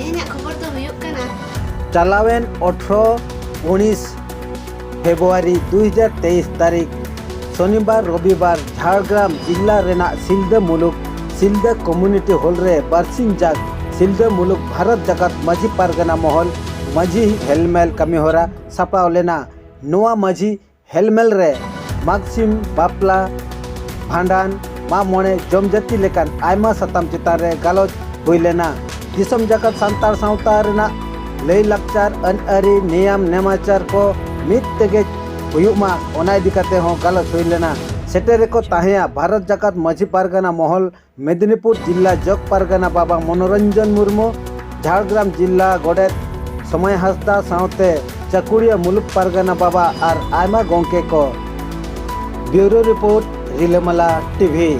तेहेᱧᱟᱜ खबर तो हुयुग कना चलावेन 18-19 फेब्रुआरी 2023 तारीख शनिवार रविवार झाड़ग्राम जिला रेना सिलदा मुलुक सिलदा कम्युनिटी हॉल रे बारसिंग जाग सिलदा मुलुक भारत जगत माझी पारगना महल माझी हेलमेल कमीहोरा सापाव लेना नोआ माझी हेलमेल रे मागसिम बापला भांडान मा मोने जमजाति लेकान आयमा सताम चितान रे गालोच हुई लेना दिसम जगत सांतार सावता रेना लई लाकचार अनआरी नियम नेमाचार को मित तेगे हुयुमा ओना इदी काते हो गालोच हुई लेना सेटेरे को ताहेया भारत जगत माझी पारगना महल मेदिनीपुर जिला जग पारगना बाबा मनोरंजन मुर्मू झाड़ग्राम जिला गोडेत समय हासदा सावते चकुड़िया मुलुक पारगना बाबा और आयमा गोंके को ब्यूरो रिपोर्ट रिलेमला टीवी।